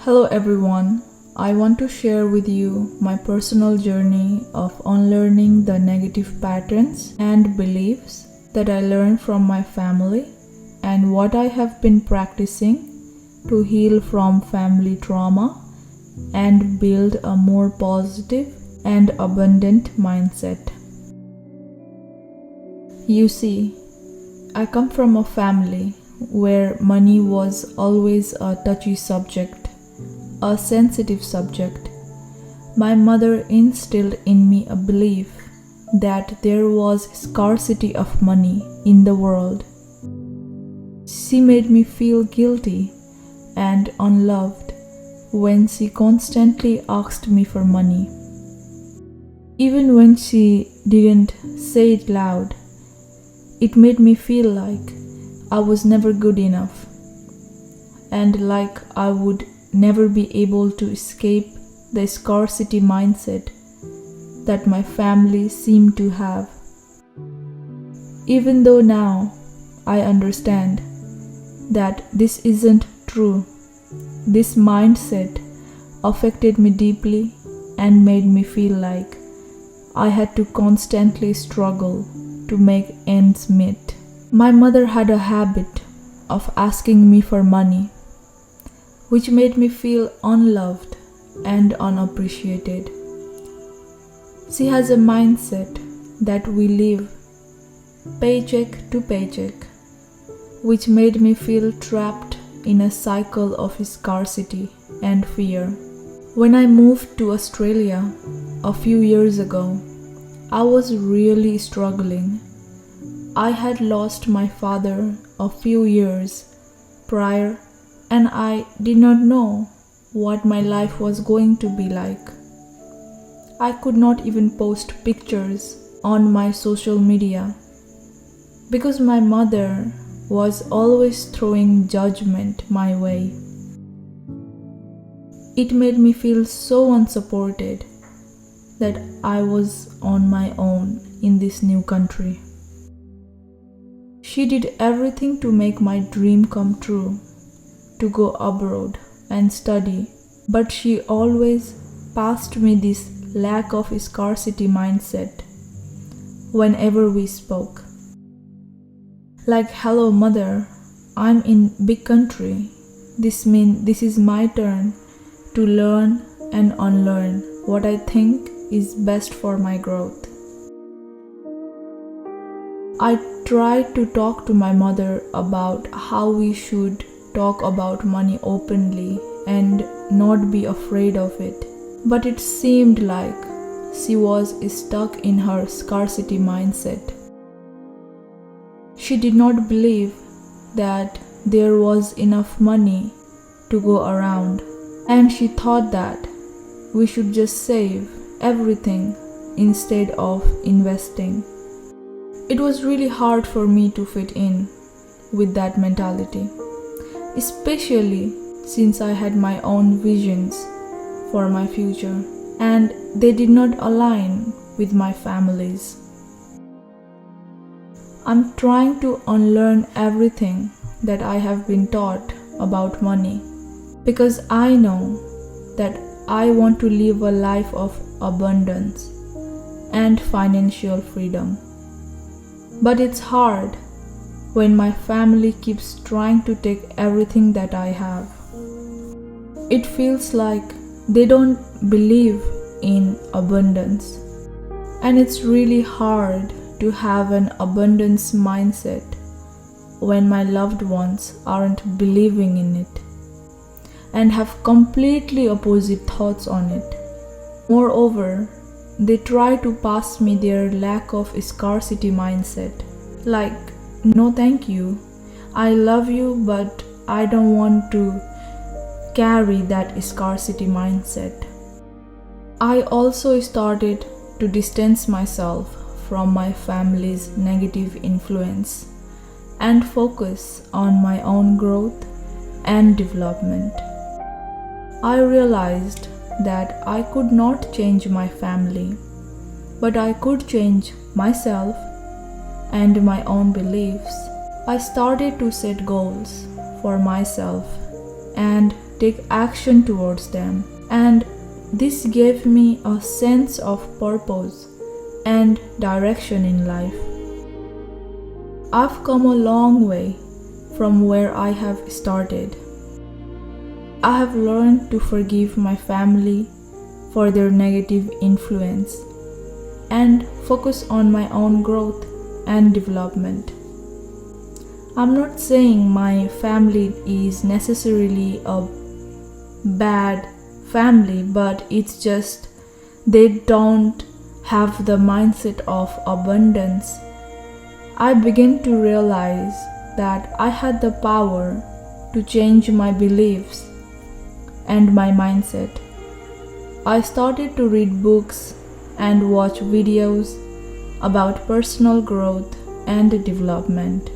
Hello everyone, I want to share with you my personal journey of unlearning the negative patterns and beliefs that I learned from my family and what I have been practicing to heal from family trauma and build a more positive and abundant mindset. You see, I come from a family where money was always a touchy subject, a sensitive subject. My mother instilled in me a belief that there was scarcity of money in the world. She made me feel guilty and unloved when she constantly asked me for money. Even when she didn't say it loud, it made me feel like I was never good enough and like I would never be able to escape the scarcity mindset that my family seemed to have. Even though now I understand that this isn't true, this mindset affected me deeply and made me feel like I had to constantly struggle to make ends meet. My mother had a habit of asking me for money, which made me feel unloved and unappreciated. She has a mindset that we live paycheck to paycheck, which made me feel trapped in a cycle of scarcity and fear. When I moved to Australia a few years ago, I was really struggling. I had lost my father a few years prior and I did not know what my life was going to be like. I could not even post pictures on my social media because my mother was always throwing judgment my way. It made me feel so unsupported that I was on my own in this new country. She did everything to make my dream come true, to go abroad and study, but she always passed me this lack of scarcity mindset whenever we spoke. Like, hello mother, I'm in big country. This means this is my turn to learn and unlearn what I think is best for my growth. I tried to talk to my mother about how we should talk about money openly and not be afraid of it. But it seemed like she was stuck in her scarcity mindset. She did not believe that there was enough money to go around, and she thought that we should just save everything instead of investing. It was really hard for me to fit in with that mentality, especially since I had my own visions for my future and they did not align with my family's. I'm trying to unlearn everything that I have been taught about money because I know that I want to live a life of abundance and financial freedom. But it's hard when my family keeps trying to take everything that I have. It feels like they don't believe in abundance, and it's really hard to have an abundance mindset when my loved ones aren't believing in it and have completely opposite thoughts on it. Moreover, they try to pass me their lack of scarcity mindset, like, no thank you, I love you but I don't want to carry that scarcity mindset. I also started to distance myself from my family's negative influence and focus on my own growth and development. I realized that I could not change my family, but I could change myself and my own beliefs. I started to set goals for myself and take action towards them, and this gave me a sense of purpose and direction in life. I've come a long way from where I have started. I have learned to forgive my family for their negative influence and focus on my own growth and development. I'm not saying my family is necessarily a bad family, but it's just they don't have the mindset of abundance. I began to realize that I had the power to change my beliefs and my mindset. I started to read books and watch videos about personal growth and development,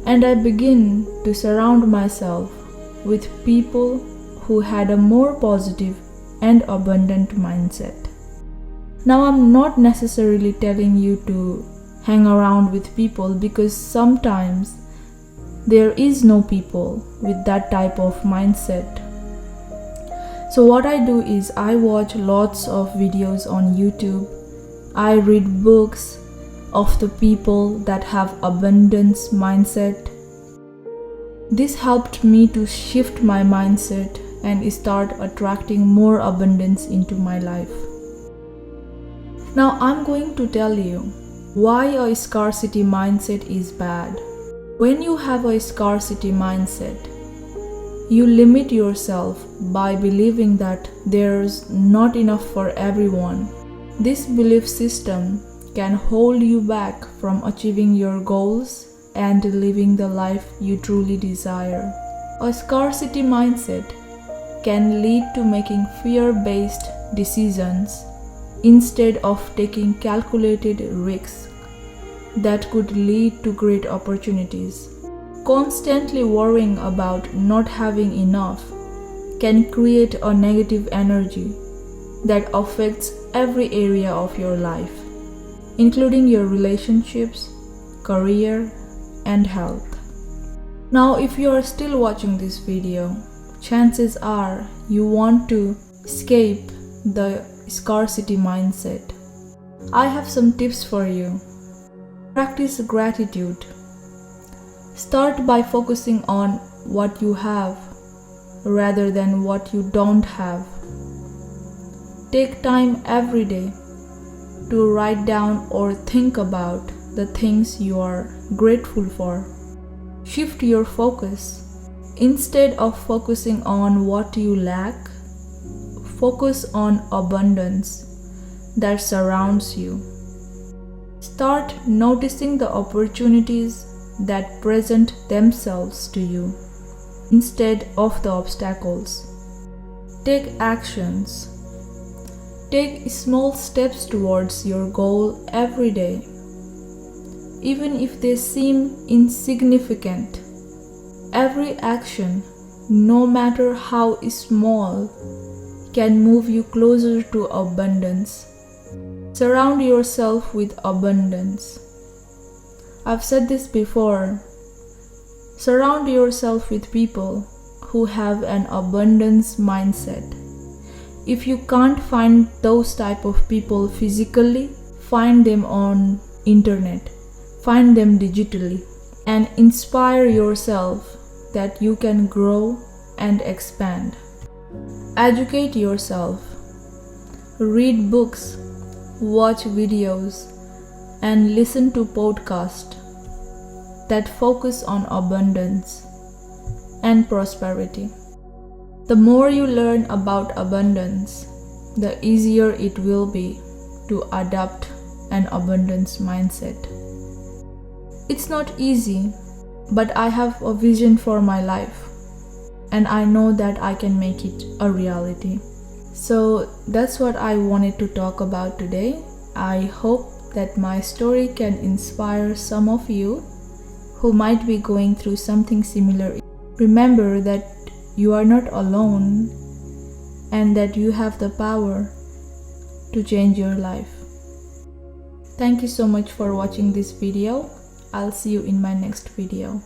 and I began to surround myself with people who had a more positive and abundant mindset. Now, I'm not necessarily telling you to hang around with people, because sometimes there is no people with that type of mindset. So what I do is I watch lots of videos on YouTube. I read books of the people that have abundance mindset. This helped me to shift my mindset and start attracting more abundance into my life. Now I'm going to tell you why a scarcity mindset is bad. When you have a scarcity mindset, you limit yourself by believing that there's not enough for everyone. This belief system can hold you back from achieving your goals and living the life you truly desire. A scarcity mindset can lead to making fear-based decisions instead of taking calculated risks that could lead to great opportunities. Constantly worrying about not having enough can create a negative energy that affects every area of your life, including your relationships, career, and health. Now, if you are still watching this video, chances are you want to escape the scarcity mindset. I have some tips for you. Practice gratitude. Start by focusing on what you have rather than what you don't have. Take time every day to write down or think about the things you are grateful for. Shift your focus. Instead of focusing on what you lack, focus on abundance that surrounds you. Start noticing the opportunities that present themselves to you instead of the obstacles. Take actions. Take small steps towards your goal every day, even if they seem insignificant. Every action, no matter how small, can move you closer to abundance. Surround yourself with abundance. I've said this before. Surround yourself with people who have an abundance mindset. If you can't find those type of people physically, find them on internet. Find them digitally and inspire yourself that you can grow and expand. Educate yourself. Read books, watch videos, and listen to podcasts that focus on abundance and prosperity. The more you learn about abundance, the easier it will be to adopt an abundance mindset. It's not easy, but I have a vision for my life, and I know that I can make it a reality. So that's what I wanted to talk about today. I hope that my story can inspire some of you who might be going through something similar. Remember that you are not alone and that you have the power to change your life. Thank you so much for watching this video. I'll see you in my next video.